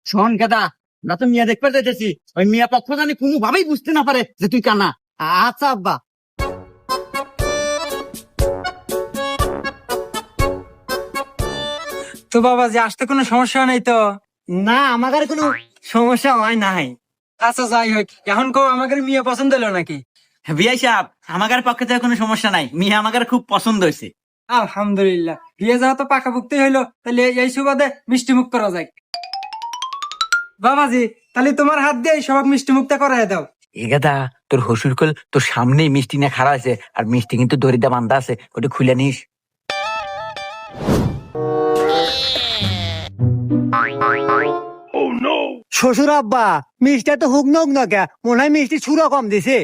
শোন গেদা, না তো মিয়া দেখতে যাইতেছি, ওই মিয়া পক্ষ জানি কোনোভাবেই বুঝতে না পারে যে তুই কানা। আচ্ছা আব্বা। তো বাবা যে আসতে কোনো সমস্যা নাই তো? না, আমার কোনো সমস্যা হয় নাই। আচ্ছা যাই হোক, এখন কো আমাদের মেয়ে পছন্দ হলো নাকি? বিয়াই সাহেব, আমাদের পক্ষে তো কোনো সমস্যা নাই, মিয়া আমাদের খুব পছন্দ হয়েছে। আলহামদুলিল্লাহ, বিয়ে যাওয়া তো পাকাপুক্তি হইলো, তাহলে এই সুবাদে মিষ্টি মুখ করা যায়। বাবাজি, তাহলে তোমার হাত দিয়ে সবাক মিষ্টি মুখটা করাই দাও। এ গাদা, তোর হসুর কল তোর সামনেই মিষ্টি না খাড়া আছে, আর মিষ্টি কিন্তু দড়িটা বান্ধা আছে, ওটা খুলে নিস। শ্বশুর আব্বা, মিষ্টি তো হুক নক না কে, মনে হয় মিষ্টি ছুরা কম দিছে।